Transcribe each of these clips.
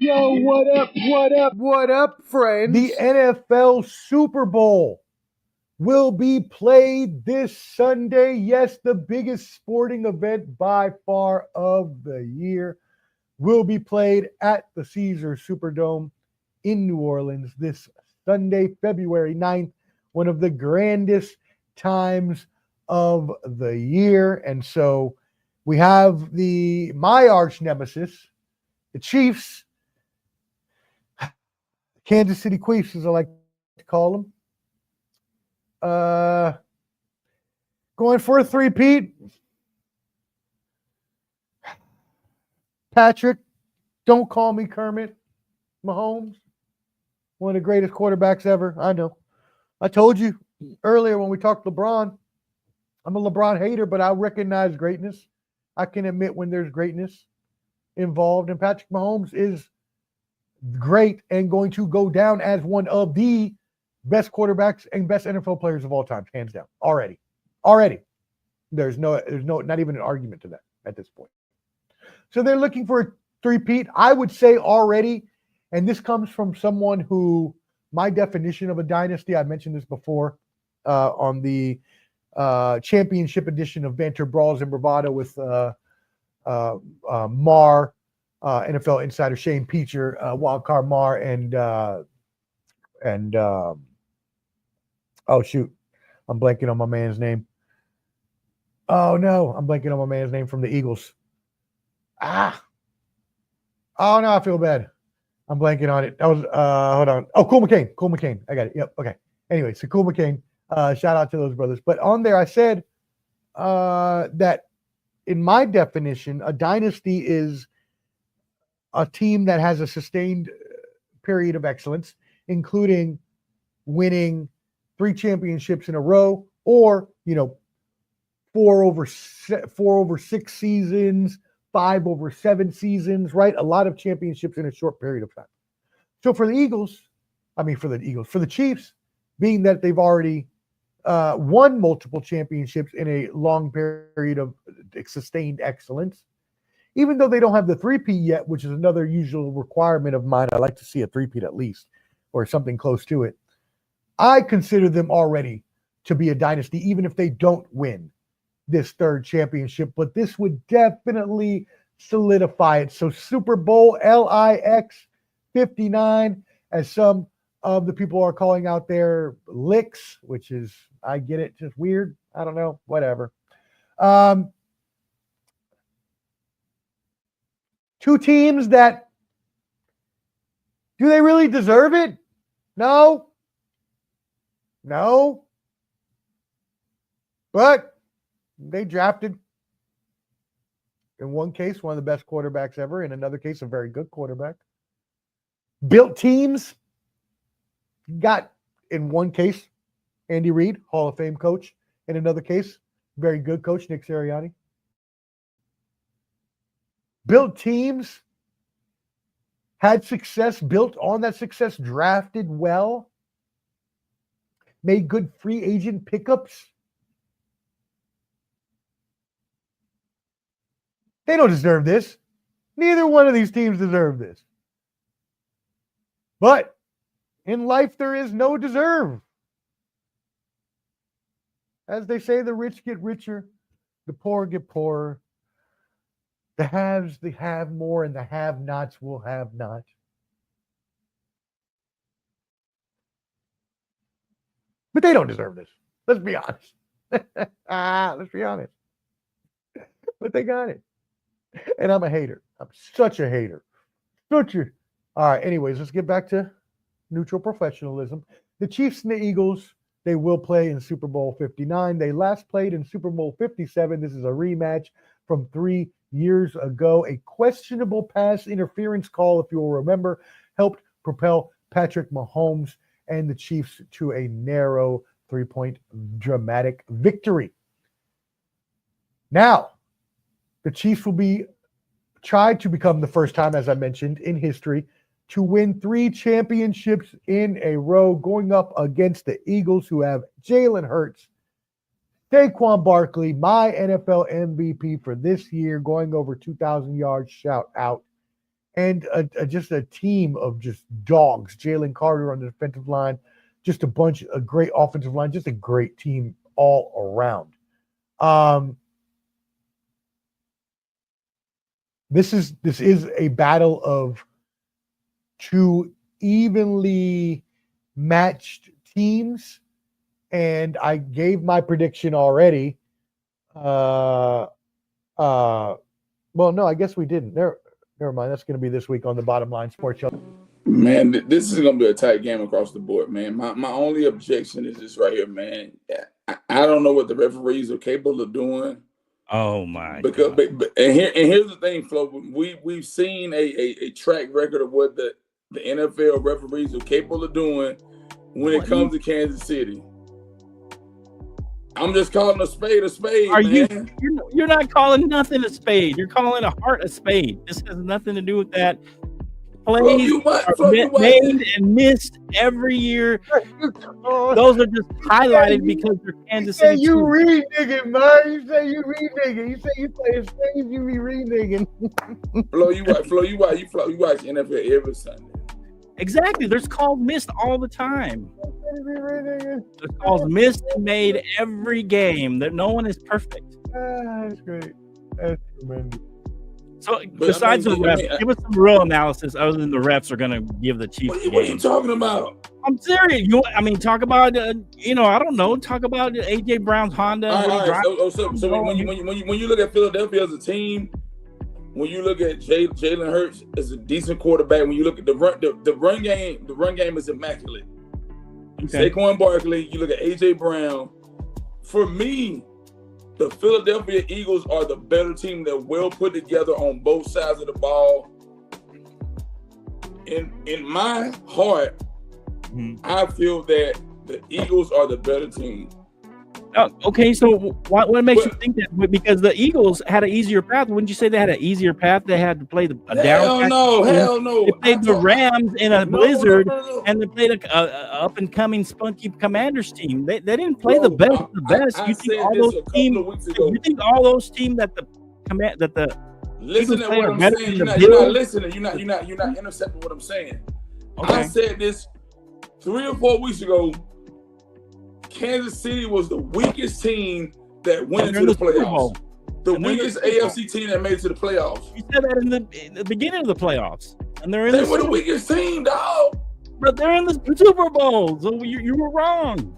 Yo, what up, friends? The NFL Super Bowl will be played this Sunday. Yes, the biggest sporting event by far of the year will be played at the Caesars Superdome in New Orleans this Sunday, February 9th, one of the grandest times of the year. And so we have my arch nemesis, the Chiefs, Kansas City Queefs, as I like to call them. Going for a three-peat. Patrick, don't call me Kermit Mahomes. One of the greatest quarterbacks ever. I know. I told you earlier when we talked LeBron, I'm a LeBron hater, but I recognize greatness. I can admit when there's greatness involved, and Patrick Mahomes is great and going to go down as one of the best quarterbacks and best NFL players of all time, hands down. Already. There's not even an argument to that at this point. So they're looking for a three-peat. I would say already, and this comes from someone who, my definition of a dynasty, I mentioned this before on the championship edition of Banter Brawls and Bravado with Mar, NFL insider Shane Peacher, Wildcard Mar, and oh shoot, I'm blanking on my man's name. Oh no, I'm blanking on my man's name from the Eagles. Oh no, I feel bad. I'm blanking on it. That was hold on. Oh, Cool McCain. I got it. Yep. Okay. Anyway, so Cool McCain. Shout out to those brothers. But on there, I said that in my definition, a dynasty is a team that has a sustained period of excellence, including winning 3 championships in a row, or 4 over 6 seasons, 5 over 7 seasons, right? A lot of championships in a short period of time. So for the Chiefs, being that they've already won multiple championships in a long period of sustained excellence, even though they don't have the three-peat yet, which is another usual requirement of mine, I like to see a three-peat at least, or something close to it. I consider them already to be a dynasty, even if they don't win this 3rd championship, but this would definitely solidify it. So Super Bowl LIX 59, as some of the people are calling out there, LIX, which is, I get it, just weird. I don't know, whatever. 2 teams that, do they really deserve it? No. But they drafted, in one case, one of the best quarterbacks ever. In another case, a very good quarterback. Built teams. Got, in one case, Andy Reid, Hall of Fame coach. In another case, very good coach, Nick Sirianni. Built teams, had success, built on that success, drafted well, made good free agent pickups. They don't deserve this. Neither one of these teams deserve this. But in life, there is no deserve. As they say, the rich get richer, the poor get poorer. The haves, they have more, and the have-nots will have not. But they don't deserve this. Let's be honest. Let's be honest. But they got it. And I'm a hater. I'm such a hater. All right, anyways, let's get back to neutral professionalism. The Chiefs and the Eagles, they will play in Super Bowl 59. They last played in Super Bowl 57. This is a rematch from 3 years ago. A questionable pass interference call, if you will remember, helped propel Patrick Mahomes and the Chiefs to a narrow 3-point dramatic victory. Now, the Chiefs will be tried to become the first time, as I mentioned, in history to win 3 championships in a row, going up against the Eagles, who have Jalen Hurts, Saquon Barkley, my NFL MVP for this year, going over 2,000 yards, shout out, and just a team of just dogs. Jalen Carter on the defensive line, just a great offensive line, just a great team all around. This is a battle of two evenly matched teams, and I gave my prediction already. Well, no, I guess we didn't. Never mind. That's going to be this week on the Bottom Line Sports Show. Man, this is going to be a tight game across the board, man. My only objection is this right here, man. I don't know what the referees are capable of doing. Oh my! Because God. But here's the thing, Flo. We've seen a track record of what the NFL referees are capable of doing when it comes to Kansas City. I'm just calling a spade, man. You're not calling nothing a spade. You're calling a heart a spade. This has nothing to do with that. Plays made and missed every year. Those are just highlighted because they're Kansas City. You reneging, man. You say you reneging. You say you play a spade, you be reneging. Flo, you watch NFL every Sunday. Exactly. There's calls missed all the time. There's calls missed and made every game. That no one is perfect. That's great. That's tremendous. So besides the refs, give us some real analysis other than the refs are going to give the Chiefs the game. What are you talking about? I'm serious. Talk about I don't know. Talk about AJ Brown's Honda. All right. So when you look at Philadelphia as a team, when you look at Jalen Hurts as a decent quarterback, when you look at the run game is immaculate. Okay. Saquon Barkley, you look at AJ Brown. For me, the Philadelphia Eagles are the better team. They're well put together on both sides of the ball. In my heart, I feel that the Eagles are the better team. Okay, so what makes you think that? Because the Eagles had an easier path. Wouldn't you say they had an easier path? They had to play hell no. They played the Rams in a blizzard, and they played a up and coming spunky Commanders team. They didn't play the best of the best. You think all those teams that the listen to what I'm saying. You're not listening. You're not intercepting what I'm saying. Okay. I said this 3 or 4 weeks ago. Kansas City was the weakest team that went into the playoffs. The weakest AFC team that made it to the playoffs. You said that in the beginning of the playoffs, and they were the weakest team, dog. But they're in the Super Bowl, so you were wrong.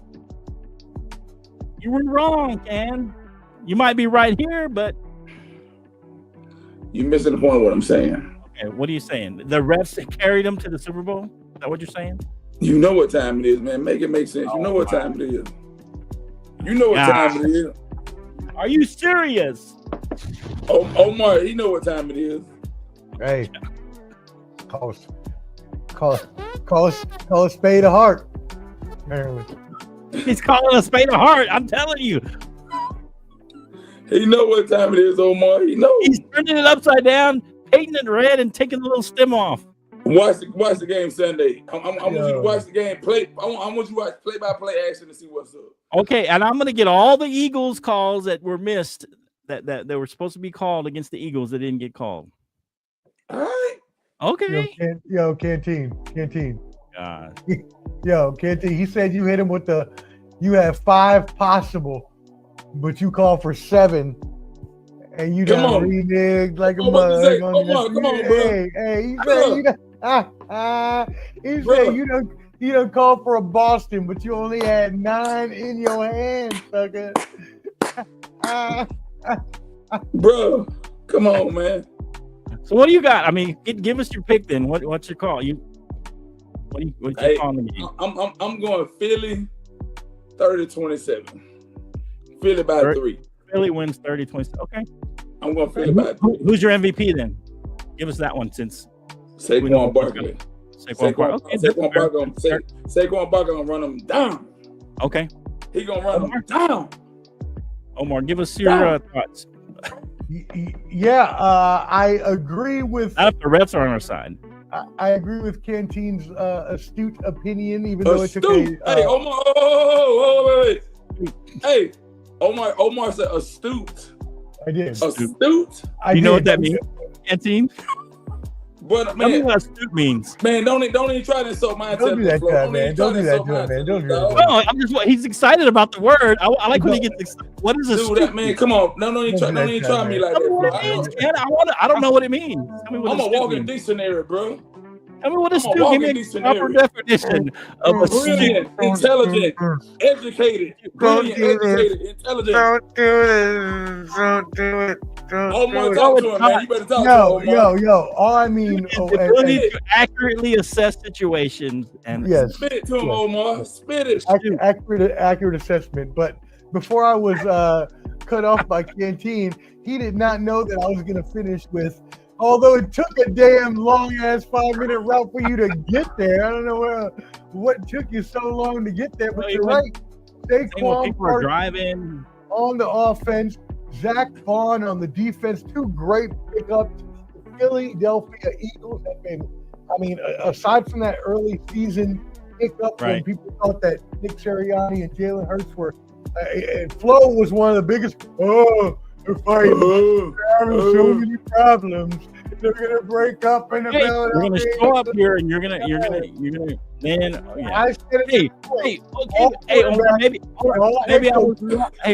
You were wrong, Ken. You might be right here, but you're missing the point of what I'm saying. Okay, what are you saying? The refs carried them to the Super Bowl? Is that what you're saying? You know what time it is, man. Make it make sense. You know what time it is. You know what time it is. Are you serious? Omar, he know what time it is. Hey, call a spade a heart. He's calling a spade a heart. I'm telling you. He know what time it is, Omar. He know. He's turning it upside down, painting it red, and taking the little stem off. Watch the game Sunday. I want you to watch the game. I want you to watch play-by-play action to see what's up. Okay, and I'm going to get all the Eagles calls that were missed that were supposed to be called against the Eagles that didn't get called. All right. Okay. Canteen. God. Canteen. He said you hit him with you have 5 possible, but you call for 7. And you done reneged like a mug. Come on, bro. Hey, he said he said you done called for a Boston, but you only had 9 in your hand, sucker. Bro, come on, man. So what do you got? I mean, give us your pick then. What's your call? What's your call in the game? I'm going Philly 30-27. Philly by 3. Philly wins 30-27. Okay. I'm going to Philly by 3. Who's your MVP then? Give us that one since Saquon Barkley. Saquon Barkley. Saquon Barkley gonna run them down. Okay. He gonna run them down. Omar, give us your thoughts. I agree with. Not if the refs are on our side. I agree with Canteen's astute opinion, even though it took a. Hey, Omar! Wait. Hey, Omar said astute. I did. Astute? You know what that means, Canteen? But Tell me man, what astute means. man, don't even try to insult my Don't do that to him, man. Don't do that to him, man. Don't do that to him. No, I'm just he's excited about the word. I like when he gets excited. What is Dude, astute? man, come on. Don't even try me like Tell me that, what bro. it means, man. I don't know what it means. Tell me what I'm a astute walking means. dictionary, bro. Tell me what I'm a astute. Give walking me a dictionary. proper definition of astute. Brilliant, intelligent, educated, brilliant, educated, intelligent. Don't do it. Don't do it. Omar, talk to him, man. You better talk to him, Omar. Yo. All I mean, The ability to accurately assess situations and yes, Spit it to him, Omar. Spit it. accurate assessment. But before I was cut off by Canteen, he did not know that I was going to finish with. Although it took a damn long ass 5-minute route for you to get there. I don't know what took you so long to get there, but you're right. Saquon people are driving on the offense, Zach Vaughn on the defense. Two great pickups. The Philadelphia Eagles have been, aside from that early season pickup when people thought that Nick Sirianni and Jalen Hurts were, and Flo was one of the biggest. They're fighting. They're having so many problems. They're gonna break up in the middle. You're gonna show up here, and you're gonna. Man, I said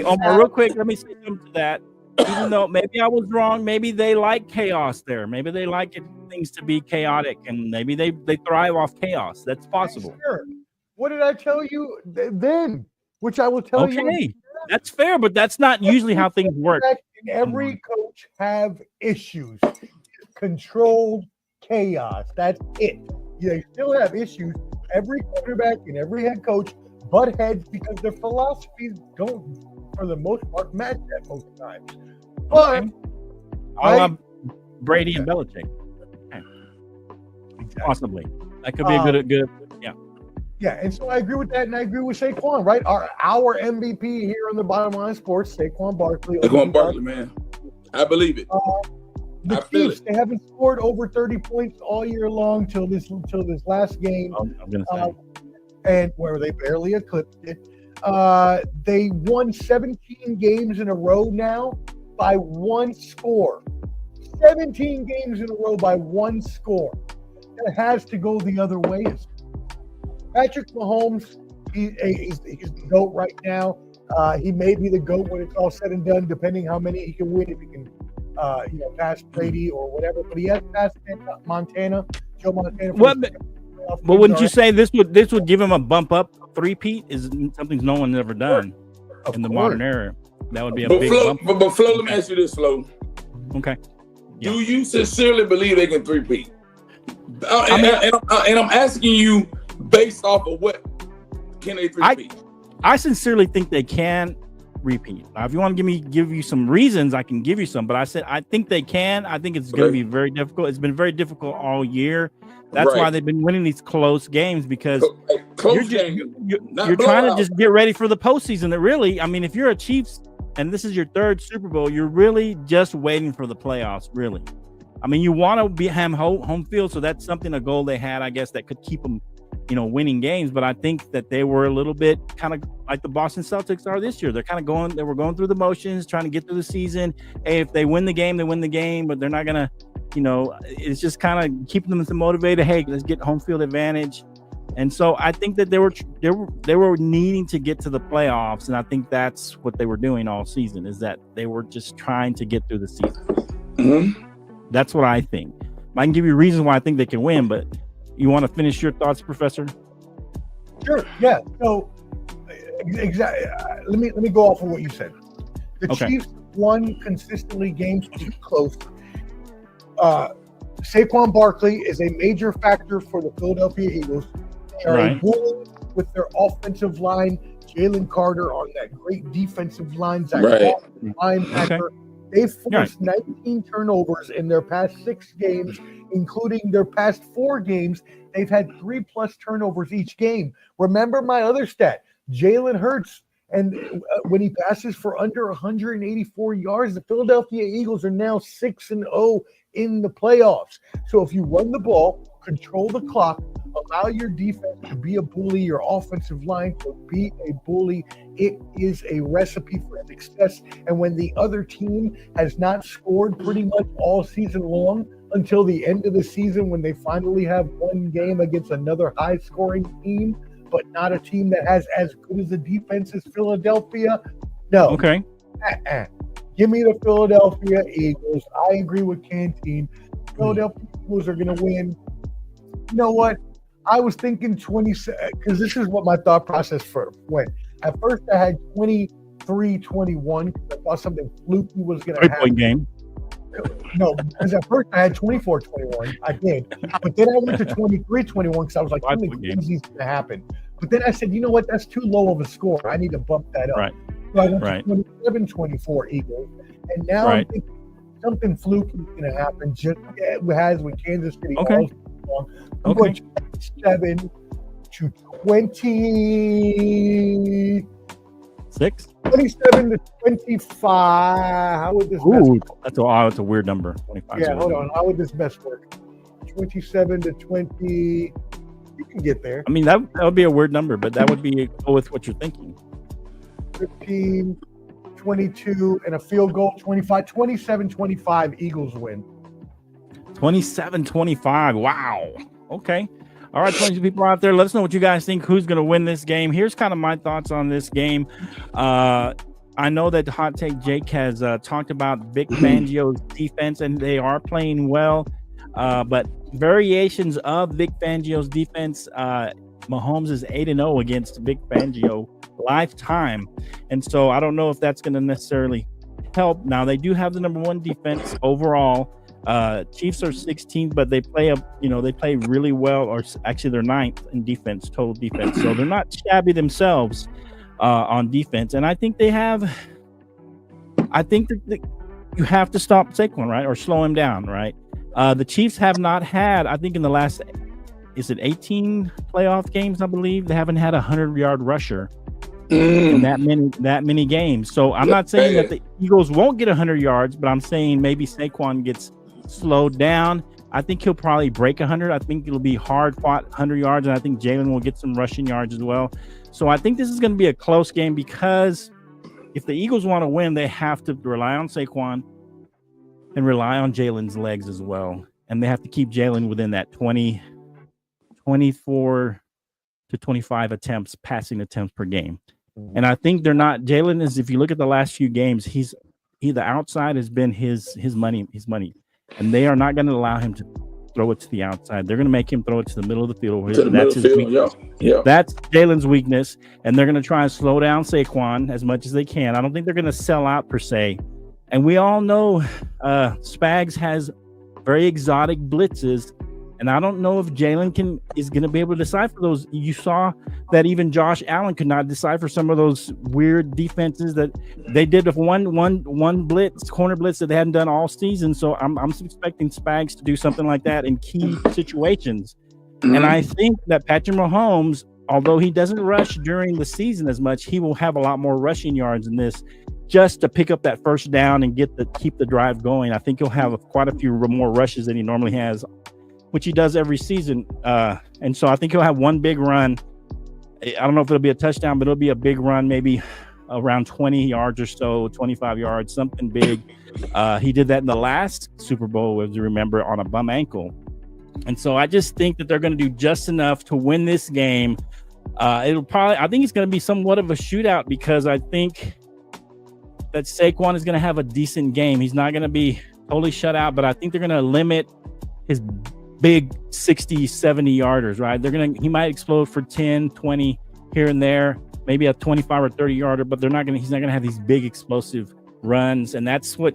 Omar, real quick, let me say something to that. Even though maybe I was wrong, maybe they like chaos there. Maybe they like things to be chaotic, and maybe they thrive off chaos. That's possible. Sure. What did I tell you then? Which I will tell you. Okay, that's fair, but that's not usually how things work. And every coach have issues. Controlled chaos. That's it. They still have issues. Every quarterback and every head coach butt heads because their philosophies don't, for the most part, match at most times. But Brady and Belichick. Possibly. That could be a good. Yeah, and so I agree with that, and I agree with Saquon, right? Our MVP here on the Bottom Line Sports, Saquon Barkley. Saquon Barkley, man. I believe it. The Chiefs, they haven't scored over 30 points all year long till this last game. I'm gonna say. And where they barely eclipsed it. They won 17 games in a row now by one score. 17 games in a row by one score. That has to go the other way. Patrick Mahomes, he's the GOAT right now. He may be the GOAT when it's all said and done, depending how many he can win if he can, pass Brady or whatever. But he has passed Montana, Joe Montana. But wouldn't you say this would give him a bump up? Three-peat is something no one's ever done in the modern era. That would be a big bump. But Flo, let me ask you this, Flo. Okay. Yeah. Do you sincerely believe they can three-peat? And I'm asking you based off of what can they three-peat? I sincerely think they can repeat. Now, if you want to give you some reasons, I can give you some. But I said I think they can. I think it's going to be very difficult. It's been very difficult all year. That's why they've been winning these close games because you're trying to just get ready for the postseason. That really, if you're a Chiefs and this is your third Super Bowl, you're really just waiting for the playoffs. Really, you want to have home field, so that's a goal they had, I guess, that could keep them, winning games. But I think that they were a little bit kind of like the Boston Celtics are this year. They were going through the motions, trying to get through the season. Hey, if they win the game, they win the game, but they're not gonna. It's just kind of keeping them motivated. Hey, let's get home field advantage. And so I think that they were needing to get to the playoffs, and I think that's what they were doing all season. Is that they were just trying to get through the season. Mm-hmm. That's what I think. I can give you reasons why I think they can win, but you want to finish your thoughts, Professor? Sure. Yeah. So exactly. Let me go off of what you said. The Chiefs won consistently games close. Saquon Barkley is a major factor for the Philadelphia Eagles. They are a bully with their offensive line. Jalen Carter on that great defensive line. Linebacker. They forced 19 turnovers in their past 6 games, including their past 4 games. They've had 3+ turnovers each game. Remember my other stat, Jalen Hurts. And when he passes for under 184 yards, the Philadelphia Eagles are now 6-0 in the playoffs. So if you run the ball, control the clock, allow your defense to be a bully, your offensive line to be a bully, it is a recipe for success. And when the other team has not scored pretty much all season long, until the end of the season when they finally have one game against another high-scoring team, but not a team that has as good as a defense as Philadelphia? No. Okay. Give me the Philadelphia Eagles. I agree with Canteen. Philadelphia Eagles are going to win. You know what? I was thinking 27, because this is what my thought process went. At first, I had 23-21 because I thought something fluky was going to happen. 3-point game. No, because at first I had 24-21. I did. But then I went to 23-21 because I was like, something crazy is going to happen. But then I said, you know what? That's too low of a score. I need to bump that up. Right. So I went to 27-24 Eagles. And now I'm thinking something fluky is going to happen, just as with Kansas City. Okay. I'm going 27-20. 27-25. How would this best work? That's a weird number. 25. Yeah, hold on. How would this best work? 27-20. You can get there. I mean, that would be a weird number, but that would be go with what you're thinking. 15, 22, and a field goal, 25. 27-25, Eagles win. 27-25. Wow. Okay. All right, 22 people out there. Let us know what you guys think. Who's going to win this game? Here's kind of my thoughts on this game. I know that Hot Take Jake has talked about Vic Fangio's defense, and they are playing well. But variations of Vic Fangio's defense, Mahomes is 8-0 against Vic Fangio lifetime. And so I don't know if that's going to necessarily help. Now, they do have the number one defense overall. Chiefs are 16th, but they play really well, or actually they're 9th in defense, total defense. So they're not shabby themselves on defense. And I think that you have to stop Saquon, right? Or slow him down, right? The Chiefs have not had, I think in the last, 18 playoff games, I believe, they haven't had a 100-yard rusher in that many games. So I'm not saying that the Eagles won't get 100 yards, but I'm saying maybe Saquon gets slowed down. I think he'll probably break 100. I think it'll be hard fought 100 yards, and I think Jalen will get some rushing yards as well. So I think this is going to be a close game, because if the Eagles want to win, they have to rely on Saquon and rely on Jalen's legs as well. And they have to keep Jalen within that 24 to 25 passing attempts per game. And I think they're not. Jalen is, if you look at the last few games, the outside has been his money, and they are not going to allow him to throw it to the outside. They're going to make him throw it to the middle of the field. That's his weakness. Yeah. That's Jalen's weakness, and they're going to try and slow down Saquon as much as they can. I don't think they're going to sell out per se. And we all know Spags has very exotic blitzes, and I don't know if Jalen is going to be able to decipher those. You saw that even Josh Allen could not decipher some of those weird defenses that they did with one blitz, corner blitz, that they hadn't done all season. So I'm expecting Spags to do something like that in key situations. And I think that Patrick Mahomes, although he doesn't rush during the season as much, he will have a lot more rushing yards in this, just to pick up that first down and keep the drive going. I think he'll have quite a few more rushes than he normally has, which he does every season. And so I think he'll have one big run. I don't know if it'll be a touchdown, but it'll be a big run, maybe around 20 yards or so, 25 yards, something big. He did that in the last Super Bowl, as you remember, on a bum ankle. And so I just think that they're going to do just enough to win this game. I think it's going to be somewhat of a shootout, because I think that Saquon is going to have a decent game. He's not going to be totally shut out, but I think they're going to limit his big 60, 70 yarders, right? He might explode for 10, 20 here and there, maybe a 25 or 30 yarder, but he's not going to have these big explosive runs. And that's what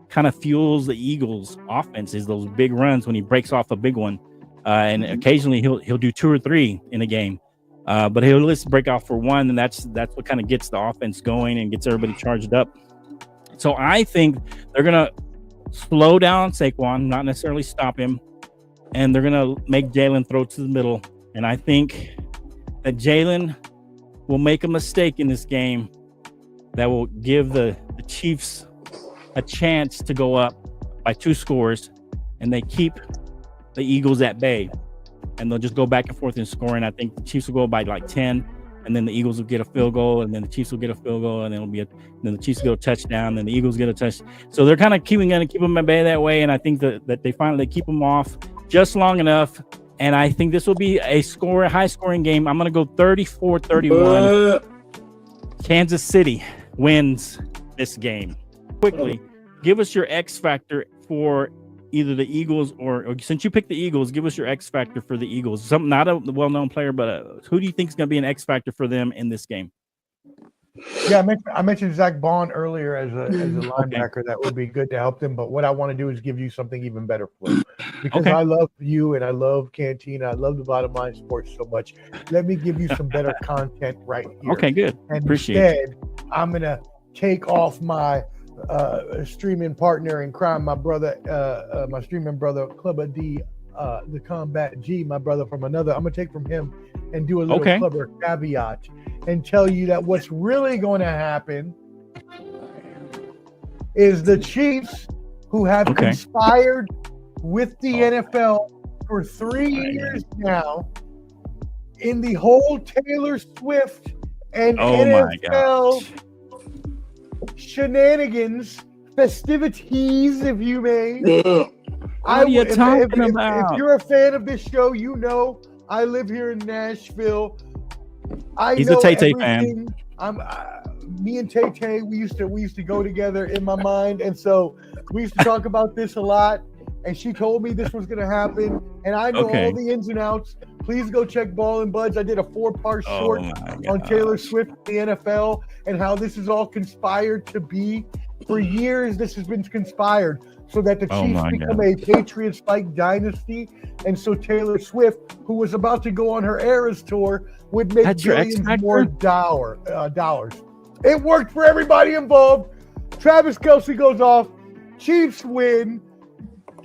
kind of fuels the Eagles offense, is those big runs when he breaks off a big one. And occasionally he'll do 2 or 3 in a game. But he'll at least break off for one, and that's what kind of gets the offense going and gets everybody charged up. So I think they're going to slow down Saquon, not necessarily stop him, and they're going to make Jalen throw to the middle. And I think that Jalen will make a mistake in this game that will give the Chiefs a chance to go up by 2 scores, and they keep the Eagles at bay. And they'll just go back and forth in scoring. I think the Chiefs will go by like 10, and then the Eagles will get a field goal, and then the Chiefs will get a field goal, and then then the Chiefs get a touchdown, then the Eagles get a touch. So they're kind of going to keep them at bay that way, and I think that they finally keep them off just long enough. And I think this will be a high-scoring game. I'm going to go 34-31. Kansas City wins this game. Quickly, give us your X factor for either the Eagles or since you picked the Eagles, give us your X factor for the Eagles. Not a well-known player, but who do you think is going to be an X factor for them in this game? Yeah, I mentioned Zach Bond earlier as a linebacker. That would be good to help them. But what I want to do is give you something even better, Flo, because I love you and I love Cantina. I love the Bottom Line Sports so much. Let me give you some better content right here. Okay, good. And Appreciate instead, I'm gonna take off my streaming partner in crime, my brother, my streaming brother, Clubber D, the Combat G, my brother from another. I'm gonna take from him and do a little clever caveat and tell you that what's really going to happen is the Chiefs, who have conspired with the NFL for 3 years now in the whole Taylor Swift and NFL shenanigans, festivities, if you may. What are you talking about? If you're a fan of this show, you know I live here in Nashville. He's a Tay-Tay fan. Me and Tay-Tay, we used to go together in my mind, and so we used to talk about this a lot. And she told me this was going to happen, and I know all the ins and outs. Please go check Ball and Buds. I did a 4-part short on Taylor Swift, the NFL, and how this is all conspired to be. For years, this has been conspired so that the Chiefs become a Patriots-like dynasty, and so Taylor Swift, who was about to go on her Eras tour, would make billions more dollars. It worked for everybody involved. Travis Kelce goes off. Chiefs win.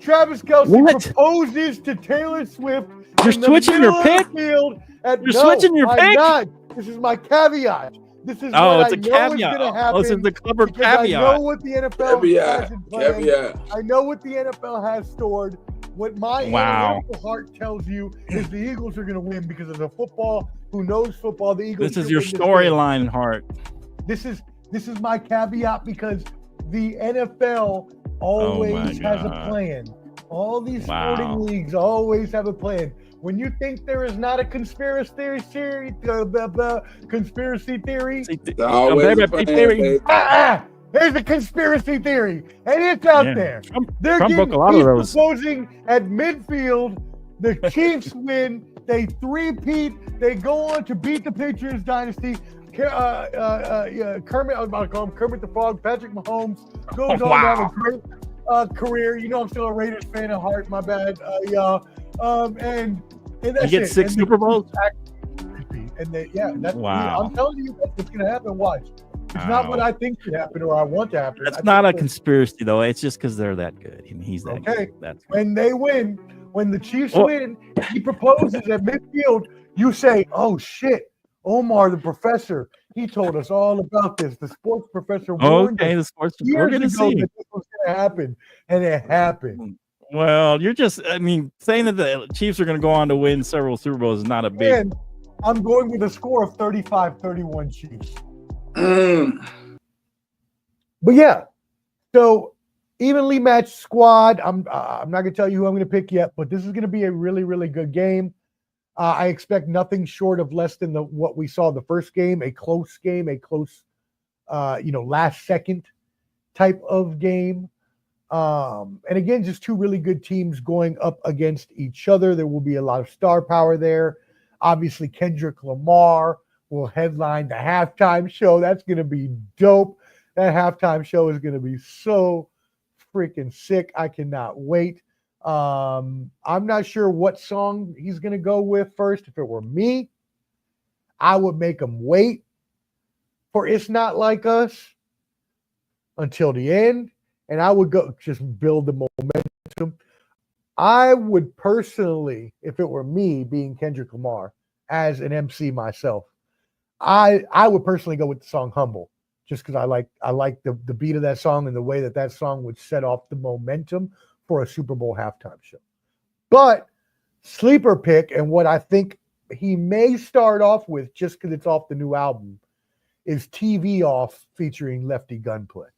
Travis Kelce proposes to Taylor Swift. You're switching your pick? You're switching your pick? Not. This is my caveat. This is what it's a caveat. This is the clever caveat. I know what the NFL has in plan. I know what the NFL has stored. What my analytical heart tells you is the Eagles are going to win because of the football. Who knows football? The Eagles. This is your storyline, Hart. This is my caveat because the NFL always has a plan. All these sporting leagues always have a plan. When you think there is not a conspiracy theory, conspiracy theory. There's a conspiracy theory, and it's out there. They're proposing at midfield. The Chiefs win. They three-peat. They go on to beat the Patriots dynasty. Kermit, I was about to call him Kermit the Frog. Patrick Mahomes goes on to have a great career. You know, I'm still a Raiders fan at heart. My bad, y'all. And that's you get 6 Super Bowls. And I'm telling you, that's what's going to happen. Watch. It's not what I think should happen or I want to happen. That's not a conspiracy, though. It's just because they're that good. I mean, he's that good. That's when they win, when the Chiefs win, he proposes at midfield. You say, "Oh shit, Omar, the professor, he told us all about this. The sports professor warned us the sports. We're going to see that this was going to happen, and it happened." Well, you're just, saying that the Chiefs are going to go on to win several Super Bowls is not a big. And I'm going with a score of 35-31 Chiefs. But yeah, so evenly matched squad. I'm not going to tell you who I'm going to pick yet, but this is going to be a really, really good game. I expect nothing short of less than what we saw the first game, a close, last second type of game. And again, just two really good teams going up against each other. There will be a lot of star power there. Obviously, Kendrick Lamar will headline the halftime show. That's going to be dope. That halftime show is going to be so freaking sick. I cannot wait. I'm not sure what song he's going to go with first. If it were me, I would make him wait for It's Not Like Us until the end. And I would go just build the momentum. I would personally, if it were me being Kendrick Lamar as an MC myself, I would personally go with the song Humble, just because I like the beat of that song and the way that song would set off the momentum for a Super Bowl halftime show. But sleeper pick and what I think he may start off with, just because it's off the new album, is TV Off featuring Lefty Gunplay.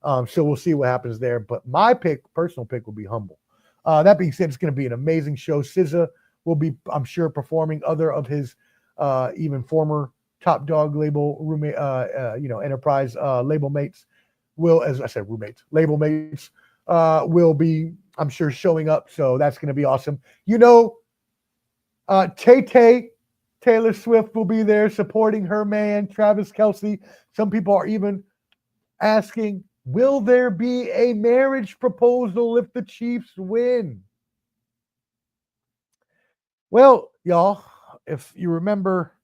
So we'll see what happens there. But my personal pick, will be Humble. That being said, it's going to be an amazing show. SZA will be, I'm sure, performing. Other of his even former Top Dog label roommate, Enterprise label mates will, as I said, label mates will be, I'm sure, showing up. So that's going to be awesome. Taylor Swift will be there supporting her man, Travis Kelce. Some people are even asking, will there be a marriage proposal if the Chiefs win? Well, y'all, if you remember,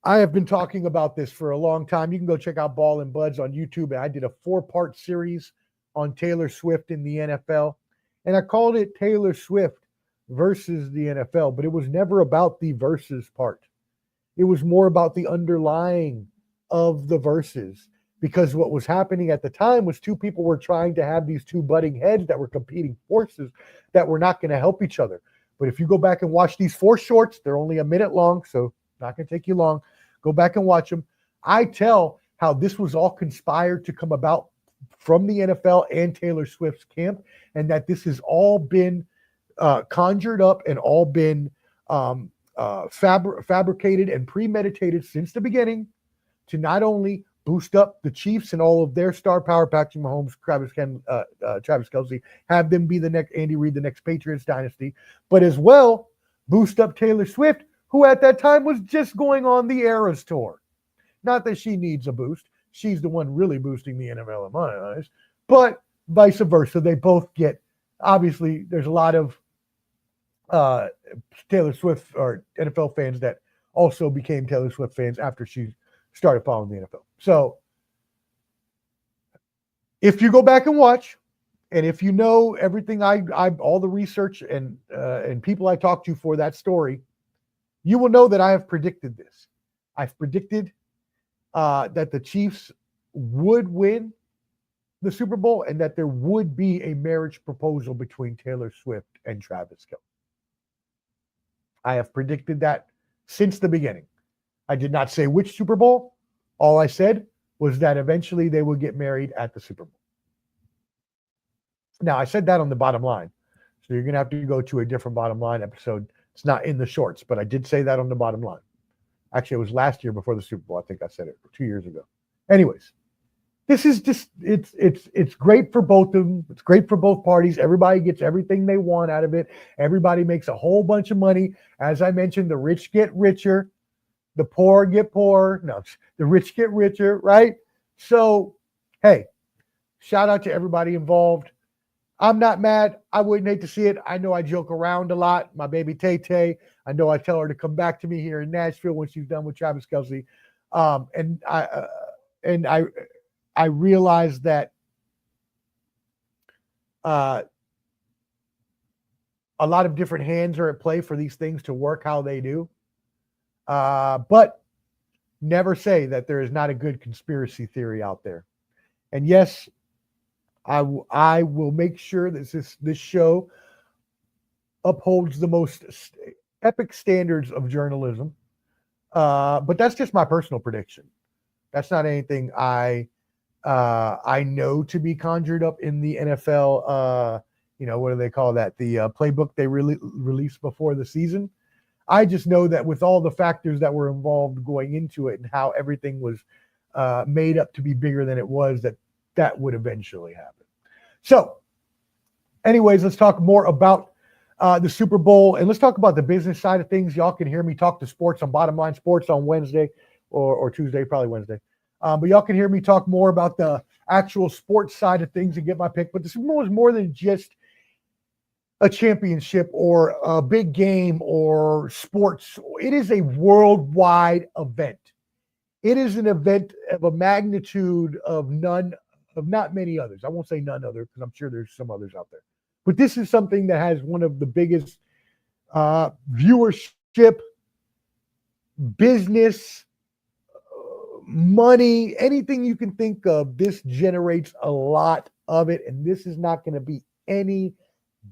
I have been talking about this for a long time. You can go check out Ball and Buds on YouTube. And I did a 4-part series on Taylor Swift in the NFL. And I called it Taylor Swift versus the NFL, but it was never about the versus part. It was more about the underlying of the verses, because what was happening at the time was two people were trying to have these two butting heads that were competing forces that were not going to help each other. But if you go back and watch these 4 shorts, they're only a minute long, so not going to take you long. Go back and watch them. I tell how this was all conspired to come about from the NFL and Taylor Swift's camp, and that this has all been conjured up and all been fabricated and premeditated since the beginning to not only boost up the Chiefs and all of their star power, Patrick Mahomes, Travis Kelce, have them be the next Andy Reid, the next Patriots dynasty, but as well boost up Taylor Swift, who at that time was just going on the Eras tour. Not that she needs a boost. She's the one really boosting the NFL in my eyes, but vice versa. They both get, obviously, there's a lot of Taylor Swift or NFL fans that also became Taylor Swift fans after she started following the NFL. So if you go back and watch, and if you know everything, I all the research and people I talked to for that story, you will know that I have predicted this. I've predicted that the Chiefs would win the Super Bowl and that there would be a marriage proposal between Taylor Swift and Travis Kelce. I have predicted that since the beginning. I did not say which Super Bowl. All I said was that eventually they would get married at the Super Bowl. Now, I said that on the bottom line. So you're going to have to go to a different bottom line episode. It's not in the shorts, but I did say that on the bottom line. Actually, it was last year before the Super Bowl. I think I said it 2 years ago. Anyways, this is just, it's great for both of them. It's great for both parties. Everybody gets everything they want out of it. Everybody makes a whole bunch of money. As I mentioned, the rich get richer. The poor get poorer. No, the rich get richer, right? So, hey, shout out to everybody involved. I'm not mad. I wouldn't hate to see it. I know I joke around a lot. My baby Tay, I know I tell her to come back to me here in Nashville when she's done with Travis Kelce. And I realize that a lot of different hands are at play for these things to work how they do. But never say that there is not a good conspiracy theory out there. And yes, I will make sure that this show upholds the most epic standards of journalism. But that's just my personal prediction. That's not anything I know to be conjured up in the NFL. What do they call that? The playbook they released before the season. I just know that with all the factors that were involved going into it and how everything was made up to be bigger than it was, that would eventually happen. So, anyways, let's talk more about the Super Bowl, and let's talk about the business side of things. Y'all can hear me talk to sports on Bottom Line Sports on Wednesday or Tuesday, probably Wednesday. But y'all can hear me talk more about the actual sports side of things and get my pick. But the Super Bowl is more than just a championship or a big game or sports. It is a worldwide event. It is an event of a magnitude of not many others. I won't say none other because I'm sure there's some others out there. But this is something that has one of the biggest viewership, business, money, anything you can think of. This generates a lot of it, and this is not going to be any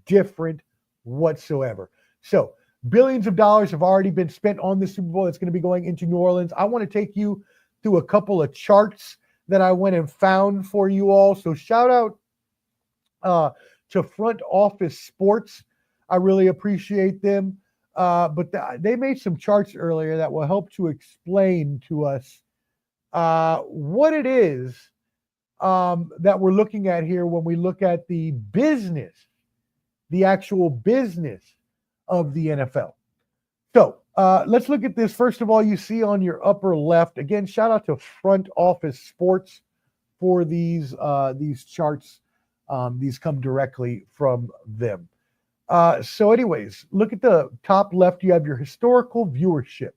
different whatsoever. So Billions of dollars have already been spent on the Super Bowl that's going to be going into New Orleans. I want to take you through a couple of charts that I went and found for you all. So shout out to Front Office Sports. I really appreciate them. But they made some charts earlier that will help to explain to us what it is that we're looking at here when we look at the business, the actual business of the NFL. So let's look at this. First of all, you see on your upper left, again, shout out to Front Office Sports for these charts. These come directly from them. So anyways, look at the top left. You have your historical viewership.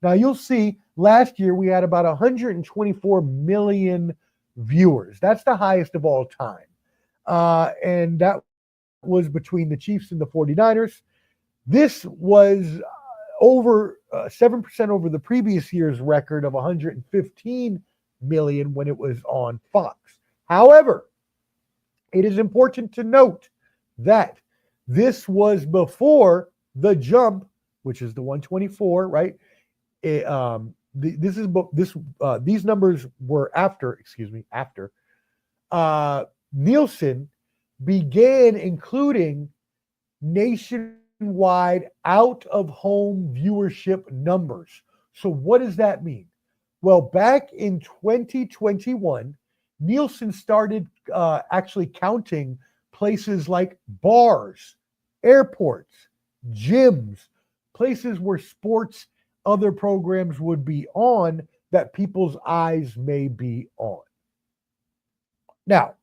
Now you'll see last year we had about 124 million viewers. That's the highest of all time. And that was between the Chiefs and the 49ers. This was over 7% over the previous year's record of 115 million when it was on Fox. However, it is important to note that this was before the jump, which is the 124, right? These numbers were after Nielsen began including nationwide out-of-home viewership numbers. So what does that mean? Well, back in 2021, Nielsen started actually counting places like bars, airports, gyms, places where sports, other programs would be on that people's eyes may be on. Now,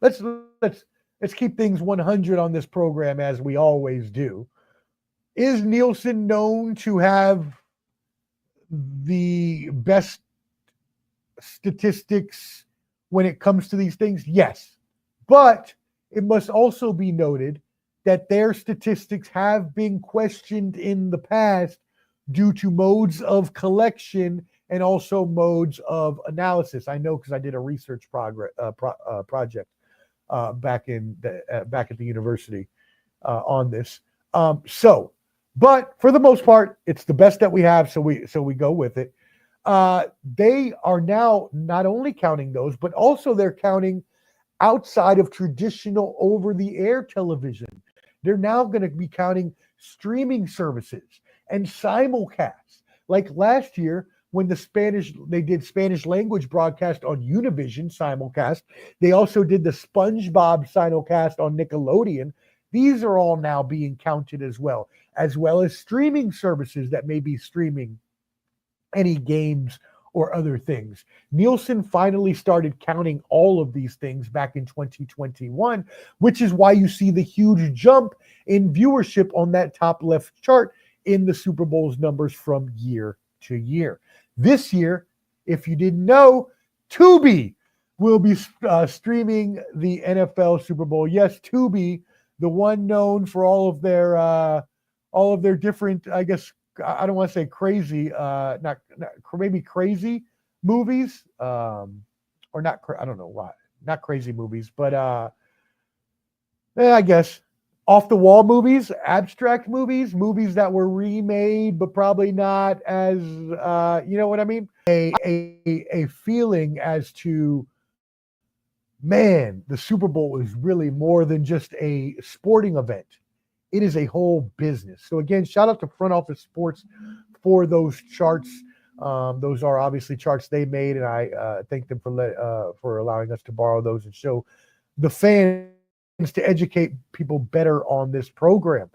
let's keep things 100 on this program as we always do. Is Nielsen known to have the best statistics when it comes to these things? Yes. But it must also be noted that their statistics have been questioned in the past due to modes of collection and also modes of analysis. I know because I did a research project back at the university on this. But for the most part, it's the best that we have, so we go with it. They are now not only counting those, but also they're counting outside of traditional over-the-air television. They're now going to be counting streaming services and simulcasts. Like last year, when they did Spanish language broadcast on Univision simulcast, they also did the SpongeBob simulcast on Nickelodeon. These are all now being counted as well as streaming services that may be streaming any games or other things. Nielsen finally started counting all of these things back in 2021, which is why you see the huge jump in viewership on that top left chart in the Super Bowl's numbers from year to year. This year, if you didn't know, Tubi will be streaming the NFL Super Bowl. Yes, Tubi, the one known for all of their different, I guess, I don't want to say crazy, maybe crazy movies, or not. I don't know why, not crazy movies, but I guess off the wall movies, abstract movies that were remade, but probably not as, you know what I mean? A feeling as to, man, the Super Bowl is really more than just a sporting event. It is a whole business. So again, shout out to Front Office Sports for those charts. Those are obviously charts they made, and I thank them for allowing us to borrow those and show the fans to educate people better on this program.